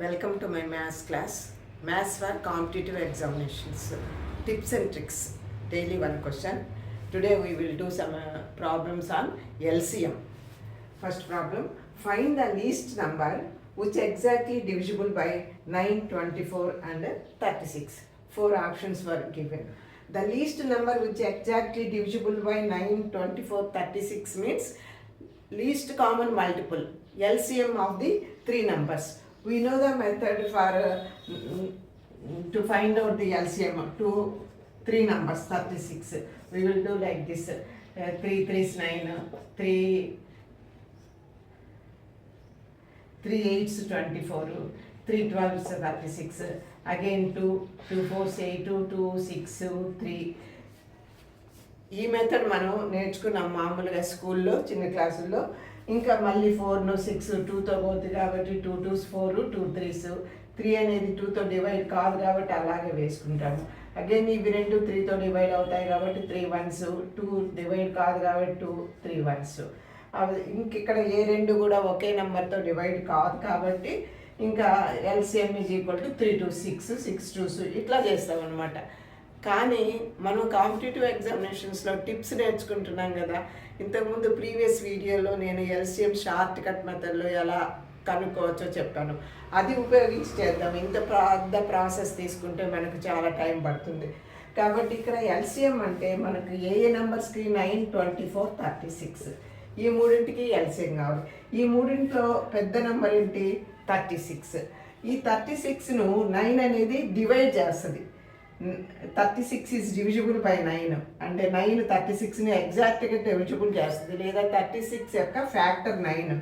Welcome to my maths class. Maths for competitive examinations. Tips and tricks. Daily one question. Today we will do some problems on LCM. First problem. Find the least number which exactly divisible by 9, 24 and 36. Four options were given. The least number which exactly divisible by 9, 24, 36 means least common multiple, LCM of the three numbers. We know the method for to find out the LCM to three numbers 36. We will do like this: 3 3 is 9, 3 8 is 24, 3 12 is 36, again 2 4 is 8, 2 6 3. ఈ method మనం నేర్చుకున్నాం మామూలుగా స్కూల్లో చిన్న క్లాసుల్లో. ఇంకా మళ్ళీ 4 6 2తో పోతుంది కాబట్టి 2 2s 4, 2 3s 3 అనేది 2తో డివైడ్ కాదు కాబట్టి అలాగే వేసుకుంటాము. అగైన్ ఇవి రెండు 3తో డివైడ్ అవుతాయి కాబట్టి 3 1s, 2 డివైడ్ కాదు కాబట్టి 2 3 1s. ఇంక ఇక్కడ ఏ రెండు కూడా ఒకే నెంబర్తో డివైడ్ కాదు కాబట్టి ఇంకా LCM is equal to 3 2 6, 6 2s ఇట్లా చేస్తాం అనమాట. కానీ మనం కాంపిటేటివ్ ఎగ్జామినేషన్స్లో టిప్స్ నేర్చుకుంటున్నాం కదా. ఇంతకుముందు ప్రీవియస్ వీడియోలో నేను LCM షార్ట్ కట్ మెథడ్లో ఎలా కనుక్కోవచ్చో చెప్పాను. అది ఉపయోగించి చేద్దాం. ఇంత పెద్ద ప్రాసెస్ తీసుకుంటే మనకు చాలా టైం పడుతుంది కాబట్టి ఇక్కడ LCM అంటే మనకు ఏ నెంబర్స్కి 9, 24, 36 ఈ మూడింటికి LCM కావాలి. ఈ మూడింట్లో పెద్ద నెంబర్ ఏంటి? 36. ఈ 36ను 9 అనేది డివైడ్ చేస్తుంది. 36 ఈజ్ డివిజిబుల్ బై 9 అంటే 9 36ని ఎగ్జాక్ట్గా డివిజిబుల్ చేస్తుంది, లేదా 36 యొక్క ఫ్యాక్టర్ 9.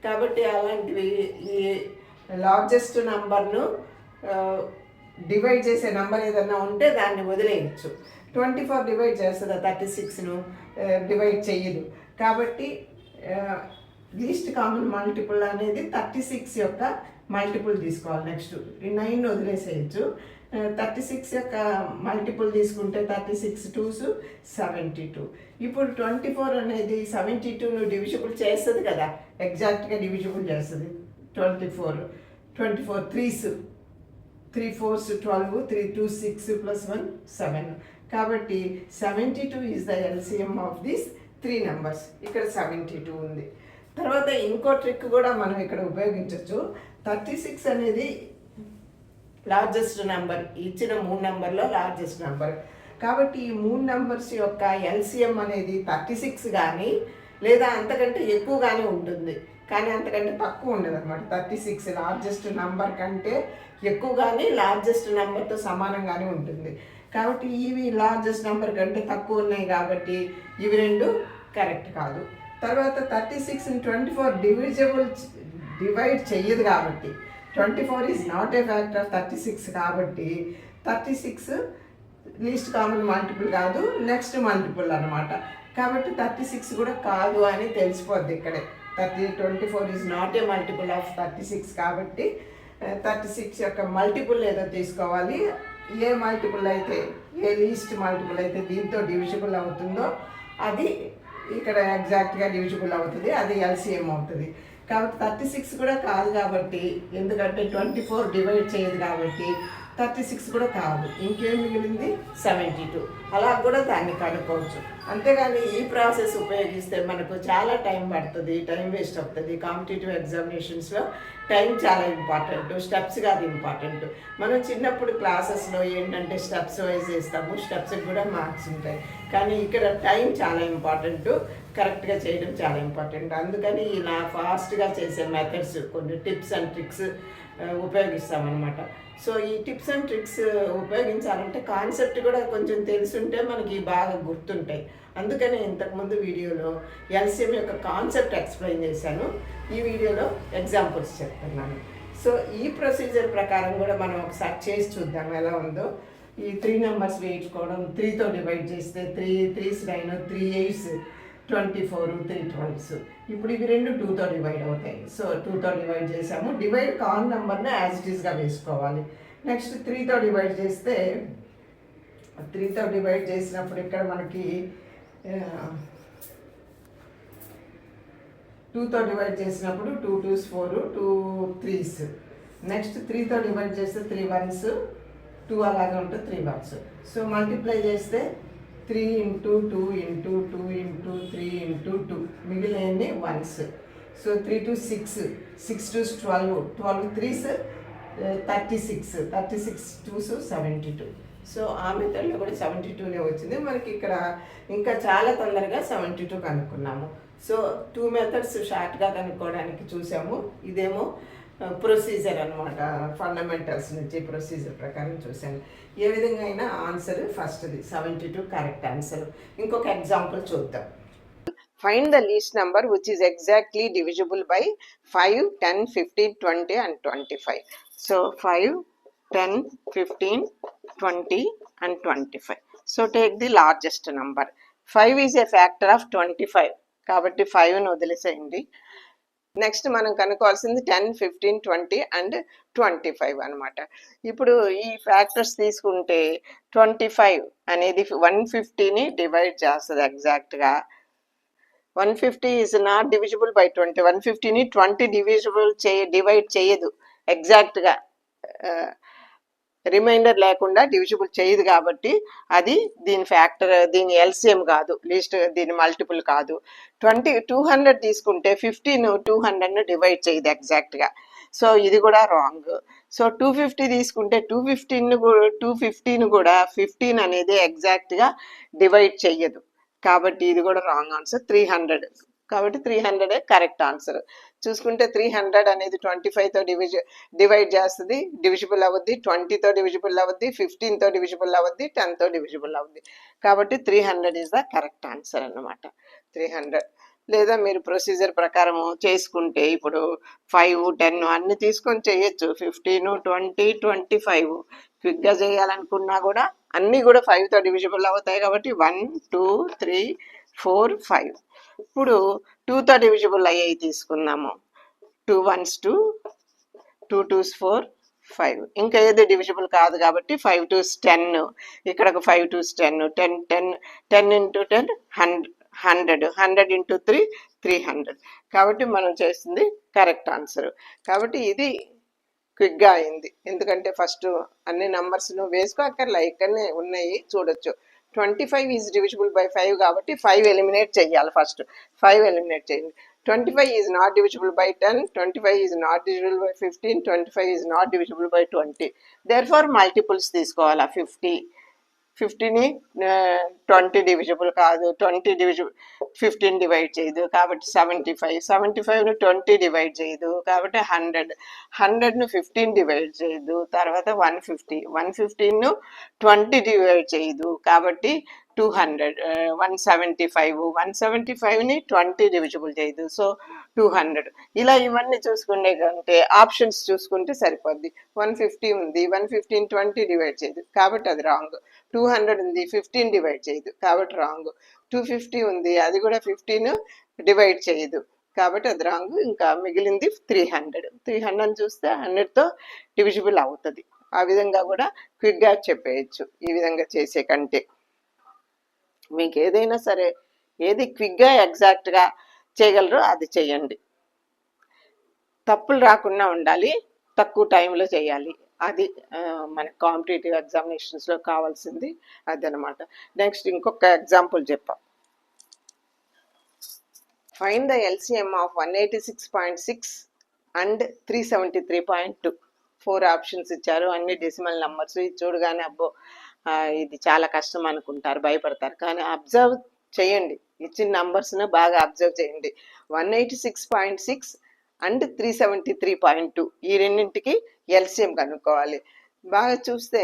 కాబట్టి అలాంటివి ఈ లార్జెస్ట్ నంబర్ను డివైడ్ చేసే నెంబర్ ఏదన్నా ఉంటే దాన్ని వదిలేయచ్చు. 24 డివైడ్ చేస్తుంది, 36ను డివైడ్ చెయ్యదు. కాబట్టి లీస్ట్ కామన్ మల్టిపుల్ అనేది 36 యొక్క మల్టిపుల్ తీసుకోవాలి. నెక్స్ట్ ఈ 9 వదిలేసేయచ్చు. 36 యొక్క మల్టిపుల్ తీసుకుంటే 36 2s 72. ఇప్పుడు 24 అనేది 72ను డివిజిబుల్ చేస్తుంది కదా, ఎగ్జాక్ట్గా డివిజిబుల్ చేస్తుంది. 24 3s 3 4s 12, 3 2 6 + 1 7. కాబట్టి 72 is the LCM of this three numbers. ఇక్కడ 72 ఉంది. తర్వాత ఇంకో ట్రిక్ కూడా మనం ఇక్కడ ఉపయోగించవచ్చు. 36 అనేది లార్జెస్ట్ నెంబర్, ఇచ్చిన 3 నెంబర్లో లార్జెస్ట్ నెంబర్. కాబట్టి ఈ 3 నెంబర్స్ యొక్క LCM అనేది 36 కానీ లేదా అంతకంటే ఎక్కువగానే ఉంటుంది, కానీ అంతకంటే తక్కువ ఉండదు అనమాట. 36 లార్జెస్ట్ నెంబర్ కంటే ఎక్కువగానే లార్జెస్ట్ నెంబర్తో సమానంగానే ఉంటుంది. కాబట్టి ఇవి లార్జెస్ట్ నెంబర్ కంటే తక్కువ ఉన్నాయి కాబట్టి ఇవి రెండు కరెక్ట్ కాదు. తర్వాత 36ని 24 డివైడ్ చెయ్యదు కాబట్టి 24 is not a factor of 36 కాబట్టి 36 లీస్ట్ కామన్ మల్టిపుల్ కాదు, నెక్స్ట్ మల్టిపుల్ అనమాట. కాబట్టి 36 కూడా కాదు అని తెలిసిపోద్ది ఇక్కడే. 24 is not a multiple of 36 కాబట్టి 36 యొక్క మల్టిపుల్ ఏదో తీసుకోవాలి. ఏ మల్టిపుల్ అయితే, ఏ లీస్ట్ మల్టిపుల్ అయితే దీంతో డివిజిబుల్ అవుతుందో అది ఇక్కడ ఎగ్జాక్ట్గా డివిజిబుల్ అవుతుంది, అది LCM అవుతుంది. కాబట్టి 36 కూడా కాదు కాబట్టి, ఎందుకంటే 24 డివైడ్ చేయదు కాబట్టి 36 కూడా కాదు. ఇంకేం మిగిలింది? 72. అలా కూడా దాన్ని కనుక్కోవచ్చు. అంతేగాని ఈ ప్రాసెస్ ఉపయోగిస్తే మనకు చాలా టైం పడుతుంది, టైం వేస్ట్ అవుతుంది. కాంపిటేటివ్ ఎగ్జామినేషన్స్లో టైం చాలా ఇంపార్టెంట్, స్టెప్స్ కాదు ఇంపార్టెంట్. మనం చిన్నప్పుడు క్లాసెస్లో ఏంటంటే స్టెప్స్ వైజ్ చేస్తాము, స్టెప్స్కి కూడా మార్క్స్ ఉంటాయి. కానీ ఇక్కడ టైం చాలా ఇంపార్టెంట్, కరెక్ట్గా చేయడం చాలా ఇంపార్టెంట్. అందుకని నా ఫాస్ట్గా చేసే మెథడ్స్, కొన్ని టిప్స్ అండ్ ట్రిక్స్ ఉపయోగిస్తామన్నమాట. సో ఈ టిప్స్ అండ్ ట్రిక్స్ ఉపయోగించాలంటే కాన్సెప్ట్ కూడా కొంచెం తెలుసుంటే మనకి బాగా గుర్తుంటాయి. అందుకని ఇంతకుముందు వీడియోలో LCM యొక్క కాన్సెప్ట్ ఎక్స్ప్లెయిన్ చేశాను, ఈ వీడియోలో ఎగ్జాంపుల్స్ చెప్తున్నాను. సో ఈ ప్రొసీజర్ ప్రకారం కూడా మనం ఒకసారి చేసి చూద్దాం ఎలా ఉందో. ఈ 3 నెంబర్స్ వేయించుకోవడం, 3తో డివైడ్ చేస్తే 3 3s 9, 3 8s 24, 3 12s. ఇప్పుడు ఇవి రెండు 2తో డివైడ్ అవుతాయి. సో 2తో డివైడ్ చేసాము. డివైడ్ కాన్ నెంబర్ని యాజ్ ఇట్ ఈస్గా వేసుకోవాలి. నెక్స్ట్ 3తో డివైడ్ చేస్తే 3తో డివైడ్ చేసినప్పుడు ఇక్కడ మనకి 2తో డివైడ్ చేసినప్పుడు 2 2s 4, 2 3s నెక్స్ట్ 3తో డివైడ్ చేస్తే 3 వన్స్, 2 అలాగే ఉంటుంది 3 వన్స్. సో మల్టిప్లై చేస్తే 3 ఇంటూ 2 ఇంటూ 2 ఇంటూ 3 ఇంటూ 2 మిగిలినవి once. So 3 to 6, 6 to 12, 12 3s 36, 36 2s 72. So ఆ మెథడ్లో కూడా 72 వచ్చింది మనకి. ఇక్కడ ఇంకా చాలా తొందరగా 72 కనుక్కున్నాము. సో 2 మెథడ్స్ షార్ట్గా కనుక్కోవడానికి చూసాము. ఇదేమో ప్రొసీజర్ అనమాట, ఫండమెంటల్స్ నుంచి ప్రొసీజర్ ప్రకారం చూసాను. ఏ విధంగా అయినా ఆన్సర్ ఫస్ట్ది 72 కరెక్ట్ ఆన్సర్. ఇంకొక ఎగ్జాంపుల్ చూద్దాం. Find the least number which is exactly divisible by 5, 10, 15, 20 and 25. So 5, 10, 15, 20 and 25. So take the largest number. 5 is a factor of 25. కాబట్టి 5ను వదిలేసేయండి. నెక్స్ట్ మనం కనుక్కోవాల్సింది 10, 15, 20 అండ్ 25 అనమాట. ఇప్పుడు ఈ ఫ్యాక్టర్స్ తీసుకుంటే 25 అనేది 150ని డివైడ్ చేస్తుంది ఎగ్జాక్ట్గా. 150 is not divisible by 20. 150ని 20 divide చేయదు ఎగ్జాక్ట్గా, రిమైండర్ లేకుండా డివిజిబుల్ చేయదు. కాబట్టి అది దీని ఫ్యాక్టర్, దీని ఎల్సిఎం కాదు, లీస్ట్ దీని మల్టిపుల్ కాదు. 200 తీసుకుంటే 15 200ను డివైడ్ చేయదు ఎగ్జాక్ట్గా. సో ఇది కూడా రాంగ్. సో 250 తీసుకుంటే 215ను కూడా 15 అనేది ఎగ్జాక్ట్గా డివైడ్ చెయ్యదు. కాబట్టి ఇది కూడా రాంగ్ ఆన్సర్. 300, కాబట్టి 300 కరెక్ట్ ఆన్సర్. చూసుకుంటే 300 అనేది 25తో డివైడ్ చేస్తుంది, డివిజిబుల్ అవుద్ది, 20తో డివిజిబుల్ అవుద్ది, 15తో డివిజిబుల్ అవుద్ది, 10తో డివిజిబుల్ అవుద్ది. కాబట్టి 300 ఈజ్ ద కరెక్ట్ ఆన్సర్ అన్నమాట. 300. లేదా మీరు ప్రొసీజర్ ప్రకారం చేసుకుంటే ఇప్పుడు 5, 10 అన్ని తీసుకొని చేయొచ్చు. 15, 20, 25 క్విక్గా చేయాలనుకున్నా కూడా అన్నీ కూడా 5తో డివిజిబుల్ అవుతాయి. కాబట్టి 1, 2, 3, 4, 5. ఇప్పుడు 2తో డివిజిబుల్ అయ్యాయి తీసుకుందాము. 2 1s 2, 2 2s 4, 5. ఇంకా ఏది డివిజిబుల్ కాదు కాబట్టి 5 2s 10, ఇక్కడ 5 2s 10, 10 10 10 ఇంటూ 10 100, 100 ఇంటూ 3 300. కాబట్టి మనం చేసింది కరెక్ట్ ఆన్సర్. కాబట్టి ఇది క్విక్గా అయింది. ఎందుకంటే ఫస్ట్ అన్ని నంబర్స్ను వేసుకోక్కర్లా, ఇక్కడనే ఉన్నాయి చూడొచ్చు. 25 ఈజ్ డివిజిబుల్ బై 5 కాబట్టి 5 ఎలిమినేట్ చేయాలి. ఫస్ట్ 5 ఎలిమినేట్ చేయండి. 25 is not divisible by 10, 25 is not divisible by 15, 25 is not divisible by 20. Therefore multiples తీసుకోవాలా. 50ని 20 డివిజిబుల్ కాదు, 20 డివిజిబుల్ 15 డివైడ్ చేయదు కాబట్టి 75, 75ను 20 డివైడ్ చేయదు కాబట్టి 100, 100ను 15 డివైడ్ చేయదు తర్వాత 150, 115ను 20 డివైడ్ చేయదు కాబట్టి 200, 175, 175ని 20 డివిజిబుల్ చేయదు సో 200. ఇలా ఇవన్నీ చూసుకునే కంటే ఆప్షన్స్ చూసుకుంటే సరిపోద్ది. 150 ఉంది, 115 20 డివైడ్ చేయదు కాబట్టి అది రాంగ్. 200 ఉంది, 15 డివైడ్ చేయదు కాబట్టి రాంగ్. 250 ఉంది, అది కూడా 15 డివైడ్ చేయదు కాబట్టి అది రాంగ్. ఇంకా మిగిలింది 300. 300 చూస్తే 100తో డివిజిబుల్ అవుతుంది. ఆ విధంగా కూడా క్విక్గా చెప్పేయచ్చు ఈ విధంగా చేసే కంటే. మీకు ఏదైనా సరే ఏది క్విక్గా ఎగ్జాక్ట్గా చేయగలరో అది చేయండి. తప్పులు రాకుండా ఉండాలి, తక్కువ టైంలో చేయాలి. అది మన కాంపిటేటివ్ ఎగ్జామినేషన్స్లో కావాల్సింది అదనమాట. నెక్స్ట్ ఇంకొక ఎగ్జాంపుల్ చెప్పాం. Find the LCM of 186.6 and 373.2. 4 options ఇచ్చారు, అన్ని డెసిమల్ నంబర్స్. ఇది చూడగానే అబ్బో ఇది చాలా కష్టం అనుకుంటారు, భయపడతారు. కానీ అబ్జర్వ్ చేయండి, ఇచ్చిన నంబర్స్ను బాగా అబ్జర్వ్ చేయండి. 186.6 అండ్ 373.2 ఈ రెండింటికి ఎల్సిఎం కనుక్కోవాలి. బాగా చూస్తే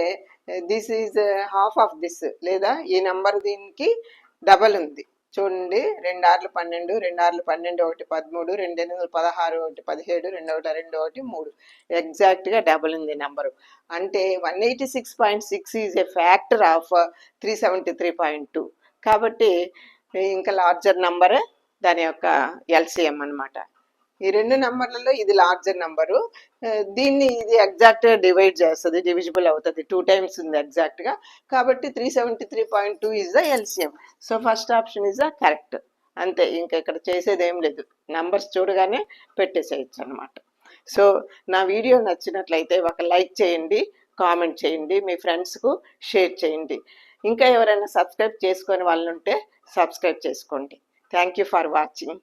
this is half of this, లేదా ఈ నెంబర్ దీనికి డబల్ ఉంది చూడండి. 2 6 12, 2 6 12, 1 13, 2 8 16, 1 17, 2 1 2 1 3. ఎగ్జాక్ట్గా డబల్ ఉంది నెంబరు. అంటే 186.6 ఈజ్ ఏ ఫ్యాక్టర్ ఆఫ్ 373.2. కాబట్టి ఇంకా లార్జర్ నంబరే దాని యొక్క ఎల్సిఎం అనమాట. ఈ రెండు నెంబర్లలో ఇది లార్జర్ నెంబరు, దీన్ని ఇది ఎగ్జాక్ట్గా డివైడ్ చేస్తుంది, డివిజిబుల్ అవుతుంది. 2 times ఉంది ఎగ్జాక్ట్గా కాబట్టి 373.2 is the LCM. So first option is the correct. అంతే, ఇంకా ఇక్కడ చేసేది ఏం లేదు, నెంబర్స్ చూడగానే పెట్టేసేయచ్చు అనమాట. సో నా వీడియో నచ్చినట్లయితే ఒక లైక్ చేయండి, కామెంట్ చేయండి, మీ ఫ్రెండ్స్కు షేర్ చేయండి. ఇంకా ఎవరైనా సబ్స్క్రైబ్ చేసుకొని వాళ్ళు ఉంటే సబ్స్క్రైబ్ చేసుకోండి. Thank you for watching.